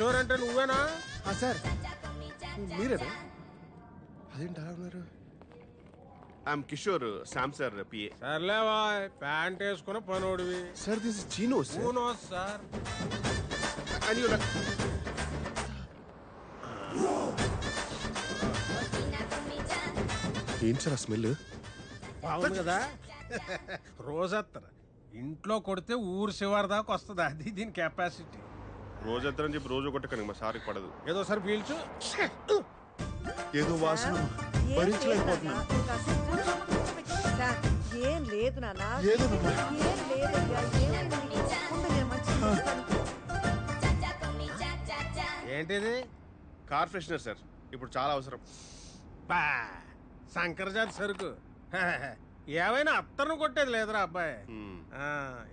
కిషోర్ అంటే నువ్వేనా? సార్ మీరేనా? అదేంటి అలా ఉన్నారు? I'm Kishore, Sam sir PA. సర్లేవా, ప్యాంట్ వేసుకున్న పనోడివి. Sir this is Chino sir. ఏంటి సార్ ఆ స్మెల్? బాగుంది కదా. రోజత్తర ఇంట్లో కొడితే ఊరు శివారు దాకా వస్తుంది, అది దీని కెపాసిటీ. రోజంతరం చెప్పి రోజు కొట్టకండి, మా సార్కి పడదు. ఏదోసారి పీల్చు. ఏదో వాసన భరించలేకపోతున్నాను. ఏం లేదు నాన్న, ఏంటిది? కార్ ఫ్రెషనర్ సార్, ఇప్పుడు చాలా అవసరం. బా శంకరజాతి సరుకు. ఏమైనా అత్తను కొట్టేది లేదురా అబ్బాయి.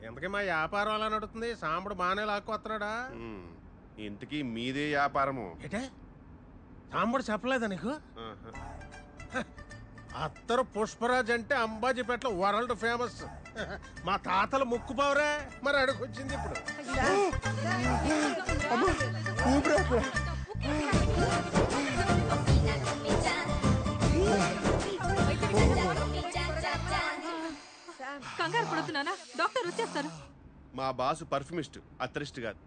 ఎందుకే మా వ్యాపారం అలా నడుతుంది? సాంబడు బాగానే లాక్కొస్తున్నాడా? ఇంతకీ మీదే వ్యాపారము ఏటే? సాంబడు చెప్పలేదా నీకు? అత్తరు పుష్పరాజ్ అంటే అంబాజీపేటలో వరల్డ్ ఫేమస్. మా తాతలు ముక్కుపోవరే, మరి అడుగొచ్చింది ఇప్పుడు. కంగారు పడుతున్నానా? డాక్టర్ వచ్చేస్తారు. మా బాసు పర్ఫ్యూమిస్ట్, అత్తరిస్ట్ కాదు.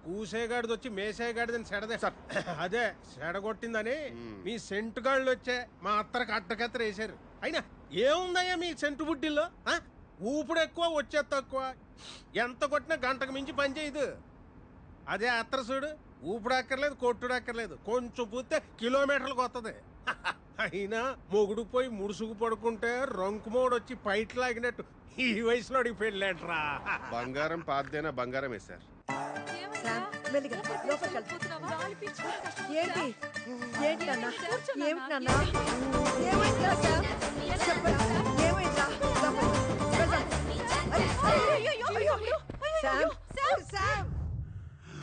కూసేగాడిది వచ్చి మేసేగాడిదని సెడదే సార్. అదే సెడగొట్టిందని మీ సెంటు గాళ్ళు వచ్చే మా అత్తరికి అడ్డకత్తర వేసారు. అయినా ఏముందయ్యా మీ సెంటు బుడ్డిల్లో? ఊపుడు ఎక్కువ, వచ్చేది తక్కువ. ఎంత కొట్టినా గంటకు మించి పని చేయదు. అదే అత్తర చూడు, ఊపుడు అక్కర్లేదు, కొట్టుడు అక్కర్లేదు, కొంచెం పూస్తే కిలోమీటర్లకు వస్తుంది. అయినా మొగుడు పోయి ముడుసుకు పడుకుంటే రంకుమోడు వచ్చి పైట్ లాగినట్టు ఈ వయసులో అడిగి పెళ్ళేట్రా. బంగారం పాతదైనా బంగారమే sir.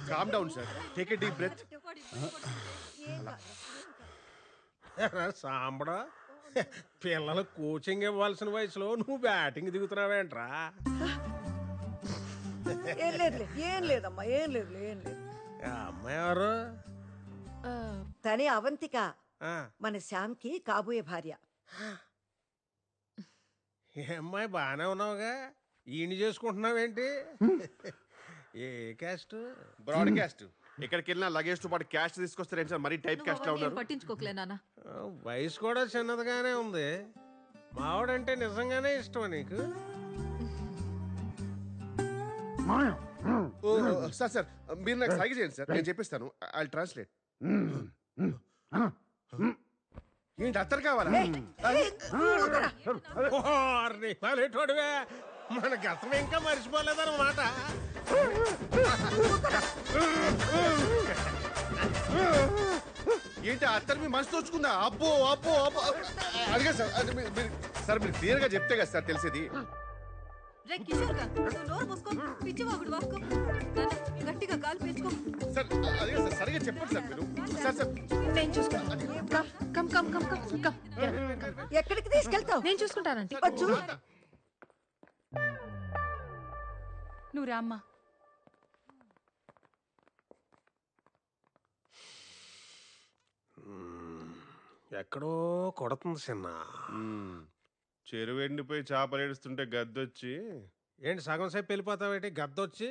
Calm down sir, take a deep breath. సాంబడా, పిల్లలకు కోచింగ్ ఇవ్వాల్సిన వయసులో నువ్వు బ్యాటింగ్ దిగుతున్నావేంట్రా? ఏం లేదమ్మా, ఏం లేదు. అమ్మాయి ఎవరు? తనే అవంతిక, మన శ్యామ్కి కాబోయే భార్య. ఏ అమ్మాయి, బాగానే ఉన్నావుగా, ఈయన చేసుకుంటున్నావేంటి? ఏ క్యాస్ట్? Broadcast. ఎక్కడికి వెళ్ళినా లగేజ్ తో పాటు క్యాష్ తీసుకొస్తారేంటి సార్? మరీ టైప్ క్యాస్ట్ లా ఉన్నారు. పట్టించుకోకలే నాన్న. వయసు కూడా చిన్నదిగానే ఉంది. మావాడంటే నిజంగానే ఇష్టమా నీకు? సార్ సార్ మీరు నాకు సైగ చేయండి సార్, నేను చెప్పిస్తాను. I translate. ఏంటి అత్తరు కావాలా? పల్లెటోడివే, మన గతం ఇంకా మర్చిపోలేదన్నమాట. ఏంటి అత్తరు మీ మనసు తోచుకుందా? అబ్బో అబ్బో అబ్బో అడిగా సార్. సార్ మీరు క్లియర్ గా చెప్తే కదా సార్ తెలిసేది. గట్టిగా కాలు పీల్చుకో. సార్ అడిగా సార్, సరిగా చెప్పండి సార్ మీరు. సార్ సార్ నేను చూసుకుంటాను. ఎక్కడికి తీసుకెళ్తావు? నేను చూసుకుంటానంటే. నువ్వు రామ్మా. ఎక్కడో కొడుతుంది చిన్న. చెరువు ఎండిపోయి చేపలేడుస్తుంటే గద్దొచ్చి, ఏంటి సగం సేపు వెళ్ళిపోతావేంటి? గద్దొచ్చి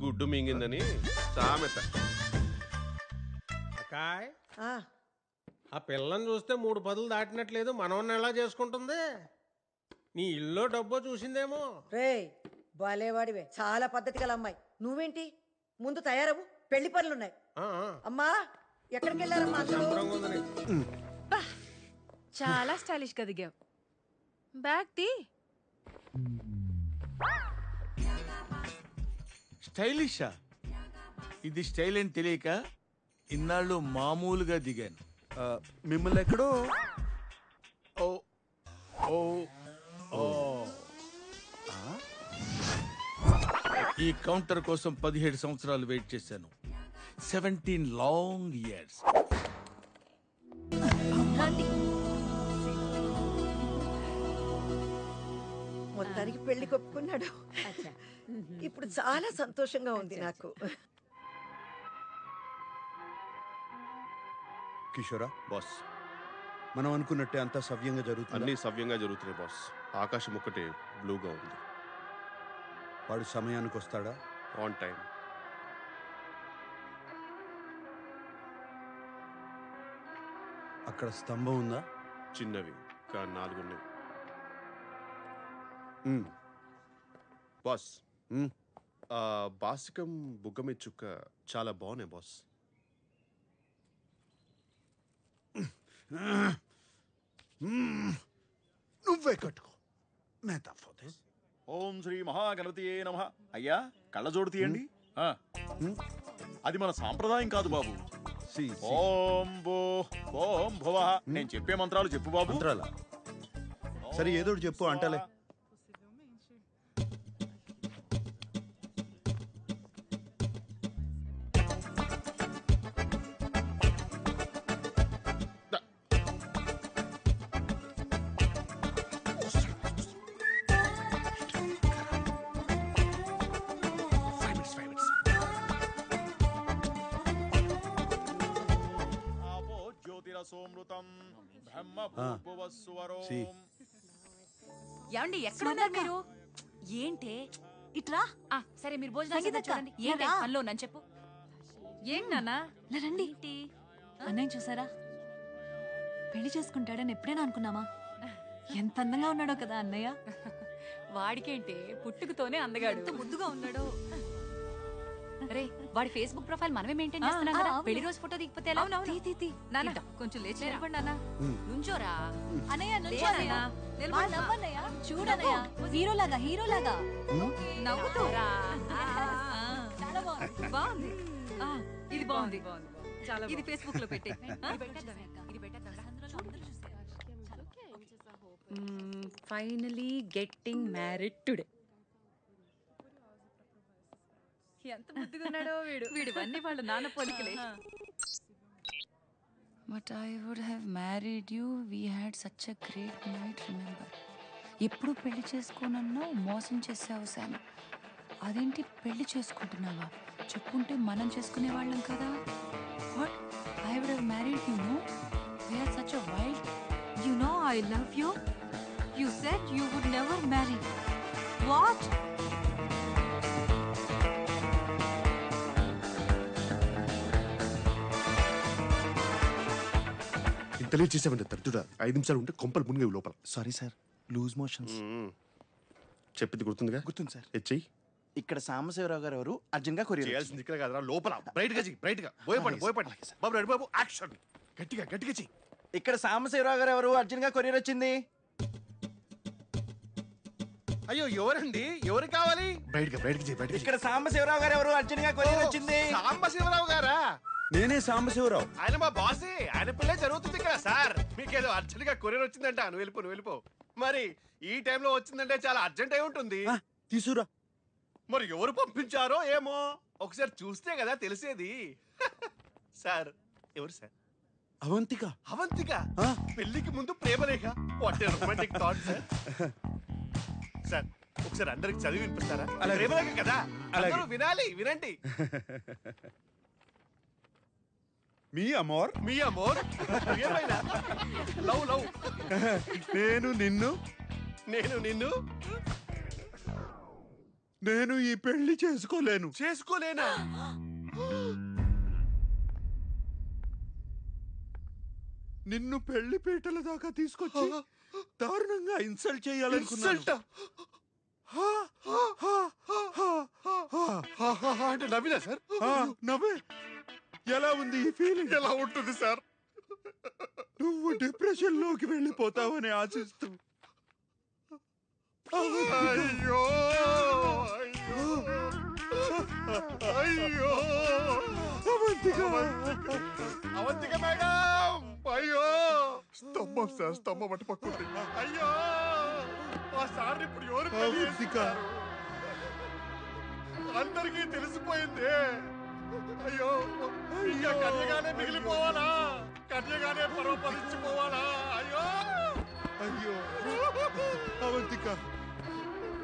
గుడ్డు మింగిందని సామెత. అకాయ్, ఆ పిల్లని చూస్తే 3 పదులు దాటినట్లేదు. మనవన్ని ఎలా చేసుకుంటుంది? నీ ఇల్లు డబ్బో చూసిందేమో. రే బాలేవాడివే, చాలా పద్ధతి గల అమ్మాయి. నువ్వేంటి? ముందు తయారవు, పెళ్లి పనులున్నాయి. అమ్మా ఎక్కడికి వెళ్ళారమ్మా? చాలా స్టైలిష్ గా దిగావు. బ్యాగ్ తీ. స్టైలిషా? ఇది స్టైల్ అని తెలియక ఇన్నాళ్ళు మామూలుగా దిగాను. మిమ్మల్ని ఎక్కడో ఓ ఓ ఓ ఈ కౌంటర్ కోసం 17 సంవత్సరాలు వెయిట్ చేశాను. 17 లాంగ్ ఇయర్స్. మొత్తానికి పెళ్లి కొప్పుకున్నాడు. ఇప్పుడు చాలా సంతోషంగా ఉంది నాకు. కిషోరా, బాస్ మనం అనుకున్నట్టే అంతా సవ్యంగా జరుగుతుంది. అన్నీ సవ్యంగా జరుగుతున్నాయి బాస్. ఆకాశం ఒక్కటే బ్లూగా ఉంది. వాడు సమయానికి వస్తాడా? On time. అక్కడ స్తంభం ఉందా? చిన్నవి కా 4 ఉన్నాయి. బాస్ బాసికం బుగ్గ మీద చుక్క చాలా బాగున్నాయి బాస్. నువ్వే కట్టుకో. ఓం శ్రీ మహాగణపతియే నమః. అయ్యా కళ్ళజోడు తీయండి. అది మన సాంప్రదాయం కాదు బాబు. ఓం భూ ఓం భువః. నేను చెప్పే మంత్రాలు చెప్పు బాబు. మంత్రాలా? సరే ఏదో ఒకటి చెప్పు అంటలే. ఆపో జ్యోతిరసోమృతం బ్రహ్మ భూర్భువస్సువరో. ఏమండి ఎక్కడ ఉన్నారు మీరు? ఏంటే ఇట్రా. సరే మీరు భోజనం చూడండి. ఏంటి పనిలో నన్ను చెప్పు. ఏంటి నాన్న? రండి. అన్నయ్య చూసారా? పెళ్లి చేసుకుంటాడని ఎప్పుడైనా అనుకున్నామా? ఎంత అందంగా ఉన్నాడో కదా అన్నయ్య. వాడికేంటే పుట్టుకతోనే అందగాడు. ఎంత ముద్దుగా ఉన్నాడో. రే వాడి ఫేస్బుక్ ప్రొఫైల్ మనమే మెయింటైన్ చేస్తున్నాం కదా. పెళ్లి రోజు ఫోటో దిగిపోతే ఎలా? నాన్న కొంచెం లేచి నిలబడి నాన్న. నుంచోరా. అన్నయ్య నవ్వన్నయ్య. చూడన్నయ్య హీరోలాగా నవ్వుతూ చాలా బాగుంది. బాగుంది. ఇది బాగుంది. చాలా ఇది ఫేస్బుక్ లో పెట్టే. Finally getting married today. ఎంత ముద్దుగా ఉన్నాడో వీడివన్నీ వాళ్ళ నాన్న పోలికలే. But I would have married you. We had such a great night. Remember. ఎప్పుడు పెళ్లి చేసుకోనన్నావు, మోసం చేసావు శామ్. అదేంటి పెళ్లి చేసుకుంటున్నావా? చెప్పుంటే మనం చేసుకునే వాళ్ళం కదా. What? I would have married you. No, we're such a wild. You know I love you. You said you would never marry. What? ఇంత లేట్ చేసామంటే తరచుడా 5 నిమిషాలు ఉంటే కొంపలు మునిగేవి లోపల. Sorry sir, loose motions. చెప్పింది గుర్తుందిగా? గుర్తుంది సార్. హెచ్ఐ ఇక్కడ సాంబశివరావు గారు ఎవరు అర్జున్ గా కొరియర్ చేయాల్సింది ఇక్కడ కాదురా, లోపల. బ్రైట్ గా చెయ్యి, బ్రైట్ గా. భయపడి బాబు, రెడీ బాబు, యాక్షన్. గట్టిగా చెయ్యి. ఇక్కడ సాంబశివరావు గారు ఎవరు అర్జున్ గా కొరియర్ వచ్చింది. అయ్యో ఎవరండి? ఎవరు కావాలి? బ్రైట్ గా చెయ్యి. ఇక్కడ సాంబశివరావు గారు ఎవరు అర్జున్ గా కొరియర్ వచ్చింది. సాంబశివరావు గారా? నేనే సాంబశివరావు. ఆయన మా బాసే. ఆయన పిల్లే జరుగుతుంది కదా సార్. మీకేదో అర్జెంట్ గా కొరియర్ వచ్చిందంట. నువ్వు వెళ్ళిపో. మరి ఈ టైంలో వచ్చిందంటే చాలా అర్జెంట్ అయి ఉంటుంది. తీసురా. మరి ఎవరు పంపించారో ఏమో ఒకసారి చూస్తే కదా తెలిసేది. సార్ ఎవరు సార్? అవంతిక. పెళ్లికి ముందు ప్రేమలేఖ. What a romantic thought sir. Sir ఒకసారి అందరికి చదివి వినిపిస్తారా? ప్రేమలేఖ కదా, అందరూ వినండి. మీ అమోర్ ప్రియమైన లవ్. నేను నిన్ను నేను ఈ పెళ్లి చేసుకోలేనా? నిన్ను పెళ్లి పీటల దాకా తీసుకొచ్చి దారుణంగా ఇన్సల్ట్ చేయాలనుకున్నాను. అంటే నవ్వినా సార్? నవ్వే. ఎలా ఉంది ఈ ఫీలింగ్? ఎలా ఉంటుంది సార్? నువ్వు డిప్రెషన్ లోకి వెళ్ళిపోతావని ఆశిస్తూ. అయ్యో అవంతిక మేడం. అయ్యో స్తంభం సార్, స్తంభం అటు పక్కుంది. అయ్యో ఆ సార్ ఇప్పుడు ఎవరు? అందరికీ తెలిసిపోయింది. అయ్యో ఇంకా కన్యగానే మిగిలిపోవాలా? కన్యగానే పరోపరించిపోవాలా? అయ్యో అవంతిక,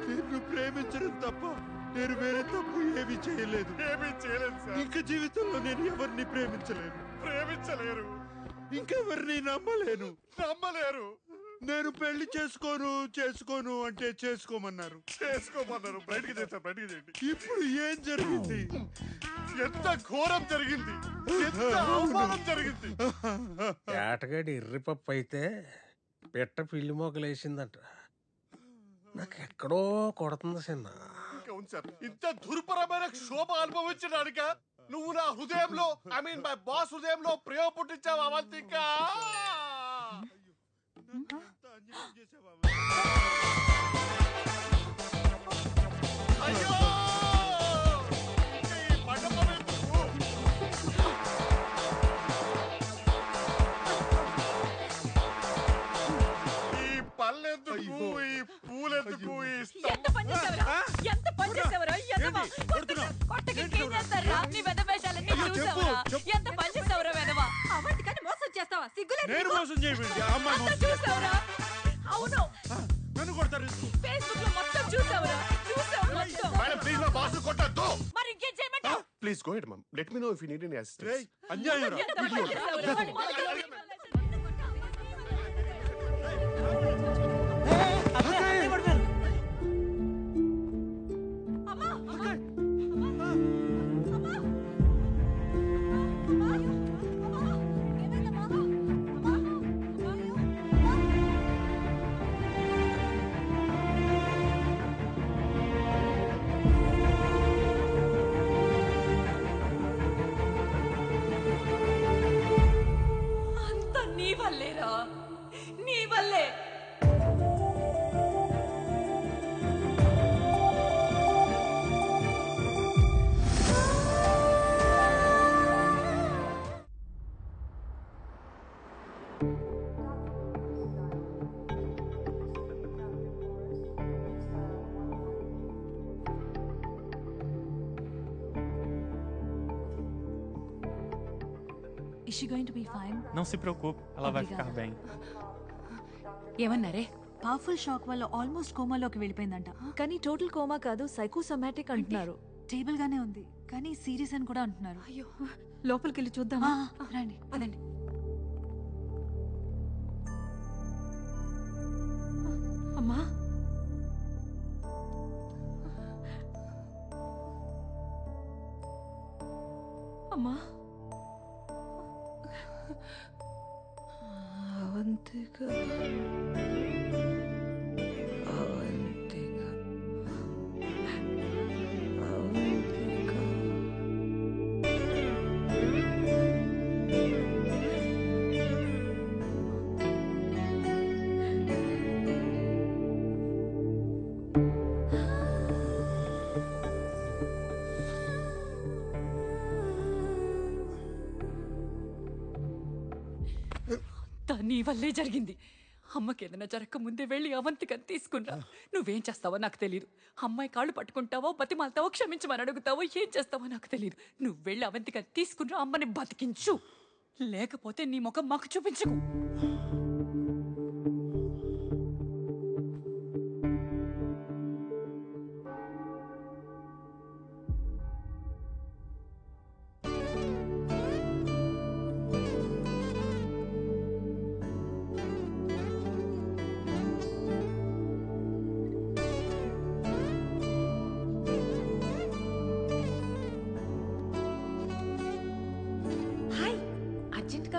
నిన్ను ప్రేమించడం తప్ప నేను వేరే తప్పు ఏమీ చేయలేదు సార్. ఇంకా జీవితంలో నేను ఎవరిని ప్రేమించలేను. ప్రేమించలేరు? ఇంకెవరిని నమ్మలేరు. నేను పెళ్లి చేసుకోను అంటే చేసుకోమన్నారు. బయటికి చేయండి. ఇప్పుడు ఏం జరిగింది? ఎంత ఘోరం జరిగింది, ఎంత అవమానం జరిగింది. ఏటగాడి ఎర్రిపప్పు అయితే పిట్ట పిల్లి మొక్కలేసిందంట. నాకు ఎక్కడో కొడుతుంది చిన్న. అవును సార్, ఇంత దుర్భరమైన క్షోభ అనుభవించడానిక నువ్వు నా హృదయంలో మై బాస్ హృదయంలో ప్రేమ పుట్టించావు అవంతిక. అయ్యో ఈ మండపం ఎందుకు? ఈ పళ్ళెందుకు, ఈ పూలెందుకు, ఈ ఎంత పని చేసావురా? ఎంత పని చేసావురా? ఎదవా? కొట్టకి ఇంకేం చేస్తారా? నీ వెధవేషాలన్నీ చూసావురా? ఎంత పని చేసావురా వెధవా? అవంతికని మోసం చేస్తావా? సిగ్గులేదు నేను నీకు? మోసం చేయబడింది. ఆ అమ్మాయి అంతా మోసం చూసావురా? అవును, నన్ను కొడతారు. ఫేస్బుక్ లో మొత్తం చూసావురా? చూసావు మొత్తం. మేడం ప్లీజ్ మా బాస్ కొట్టద్దు. మరి ఇంకేం చేయమంటావు? Please go ahead ma'am. Let me know if you need any assistance. అన్యాయం రా. ఎంత పని చేసావురా? అమ్మా! అమ్మా! అమ్మా! అమ్మా! అంతా నీ వల్లేరా, నీ వల్లే. Is she going to be fine? Não se preocupe, ela vai ficar bem. ఏమన్నారే? పవర్ఫుల్ షాక్ వల్ల ఆల్మోస్ట్ కోమాలోకి వెళ్ళిపోయిందంట. కానీ టోటల్ కోమా కాదు, సైకోసోమాటిక్ అంటున్నారు. స్టేబుల్ గానే ఉంది, కానీ సీరియస్ అని కూడా అంటున్నారు. అయ్యో, లోపలికి వెళ్ళి చూద్దామా? రండి పదండి. అమ్మా, అమ్మా, అవంతిక, అవంతిక, అవంతిక. నీ వల్లే జరిగింది. అమ్మకి ఏదైనా జరగక ముందే వెళ్ళి అవంతికని తీసుకున్నా. నువ్వేం చేస్తావో నాకు తెలియదు. అమ్మాయి కాళ్ళు పట్టుకుంటావో, బతిమాలతావో, క్షమించమని అడుగుతావో, ఏం చేస్తావో నాకు తెలియదు. నువ్వు వెళ్ళి అవంతికని తీసుకున్నా, అమ్మని బతికించు. లేకపోతే నీ ముఖం మాకు చూపించుకు.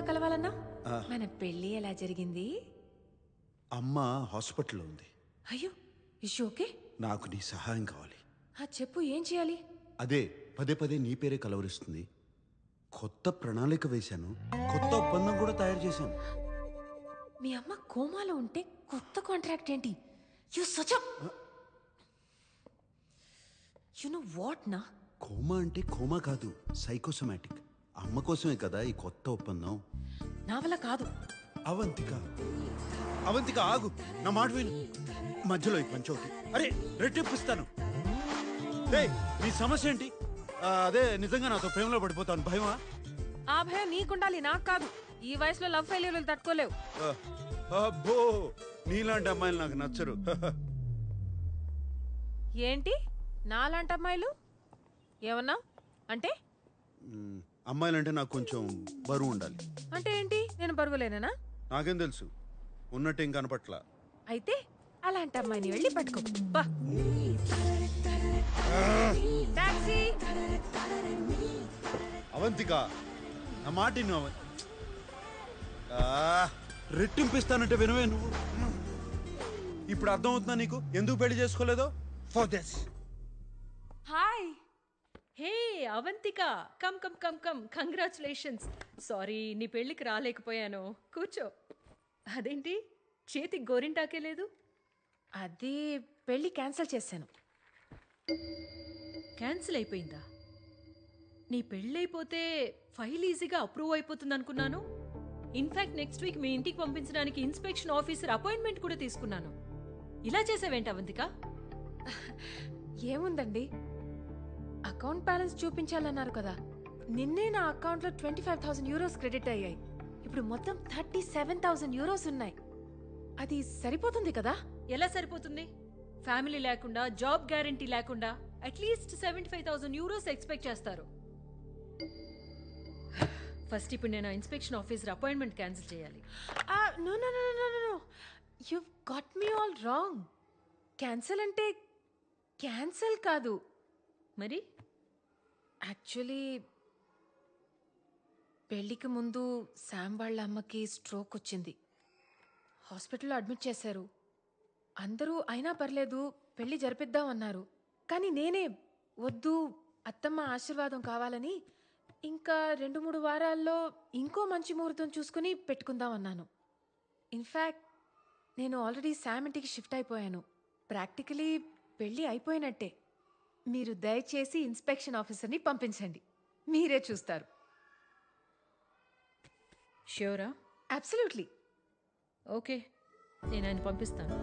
కలవాలన్నా? మన పెళ్లి ఎలా జరిగింది? అమ్మ హాస్పిటల్లో ఉంది. అయ్యో, ఇష్యూ ఓకే? నాకు నీ సహాయం కావాలి. చెప్పు, ఏం చేయాలి? అదే పదే పదే నీ పేరే కలవరిస్తుంది. కొత్త ప్రణాళిక వేశాను, కొత్త ఒప్పందం కూడా తయారు చేశాను. మీ అమ్మ కోమాలో ఉంటే కొత్త కాంట్రాక్ట్ ఏంటి? యు నో వాట్ నా? కోమా అంటే కోమా కాదు, సైకోసోమాటిక్. అమ్మ కోసమే కదా ఈ కొత్త ఒప్పందం. నా వల్ల కాదు. అవంతిక, అవంతిక ఆగు, నా మాట విను. మధ్యలో ఈ పంచోకి అరే రెట్టిప్పిస్తాను. నీ సమస్య ఏంటి? అదే నిజంగా నాతో ప్రేమలో పడిపోతాను భయమా? ఆ భయం నీకుండాలి, నాకు కాదు. ఈ వయసులో లవ్ ఫెయిల్యూర్లు తట్టుకోలేవు. అబ్బో, నీలాంటి అమ్మాయిలు నాకు నచ్చరు. ఏంటి నాలాంటి అమ్మాయిలు? ఏమన్నా అంటే? అమ్మాయిలంటే నాకు కొంచెం బరువు ఉండాలి. అంటే ఏంటి? నేను పర్వాలేనా? నాకేం తెలుసు, ఉన్నట్టు ఏం కనపట్ల. అయితే అలాంటి అమ్మాయిని వెళ్ళి పట్టుకో. బా. టాక్సీ. అవంతిక, నా మాట విను. రెట్టింపిస్తానంటే వినవే నువ్వు. ఇప్పుడు అర్థమవుతుందా నీకు ఎందుకు పెళ్లి చేసుకోలేదో? For this. Hi. Hey Avantika, come come come come, congratulations. Sorry నీ పెళ్ళికి రాలేకపోయాను. కూర్చో. అదేంటి చేతికి గోరింటాకే లేదు? అది పెళ్లి క్యాన్సిల్ చేశాను. క్యాన్సిల్ అయిపోయిందా? నీ పెళ్ళైపోతే ఫైల్ ఈజీగా అప్రూవ్ అయిపోతుంది అనుకున్నాను. ఇన్ఫాక్ట్ నెక్స్ట్ వీక్ మీ ఇంటికి పంపించడానికి ఇన్స్పెక్షన్ ఆఫీసర్ అపాయింట్మెంట్ కూడా తీసుకున్నాను. ఇలా చేసావేంటి అవంతిక? ఏముందండి, అకౌంట్ బ్యాలెన్స్ చూపించాలన్నారు కదా. నిన్నే నా అకౌంట్లో 25,000 యూరోస్ క్రెడిట్ అయ్యాయి. ఇప్పుడు మొత్తం 37,000 యూరోస్ ఉన్నాయి. అది సరిపోతుంది కదా? ఎలా సరిపోతుంది? ఫ్యామిలీ లేకుండా, జాబ్ గ్యారంటీ లేకుండా అట్లీస్ట్ 75,000 యూరోస్ ఎక్స్పెక్ట్ చేస్తారు. ఫస్ట్ ఇప్పుడు నేను ఇన్స్పెక్షన్ ఆఫీసర్ అపాయింట్మెంట్ క్యాన్సిల్ చేయాలి. No no no no no, you got me all wrong. Cancel అంటే క్యాన్సిల్ కాదు. మరి యాక్చువల్లీ పెళ్లికి ముందు శామ్ వాళ్ళ అమ్మకి స్ట్రోక్ వచ్చింది. హాస్పిటల్లో అడ్మిట్ చేశారు. అందరూ అయినా పర్లేదు పెళ్లి జరిపిద్దాం అన్నారు. కానీ నేనే వద్దు, అత్తమ్మ ఆశీర్వాదం కావాలని ఇంకా 2-3 వారాల్లో ఇంకో మంచి ముహూర్తం చూసుకుని పెట్టుకుందాం అన్నాను. ఇన్ఫ్యాక్ట్ నేను ఆల్రెడీ శామ్ ఇంటికి షిఫ్ట్ అయిపోయాను. ప్రాక్టికలీ పెళ్ళి అయిపోయినట్టే. మీరు దయచేసి ఇన్స్పెక్షన్ ఆఫీసర్ని పంపించండి, మీరే చూస్తారు. ష్యూరా? అబ్సల్యూట్లీ. ఓకే, నేను ఆయన పంపిస్తాను.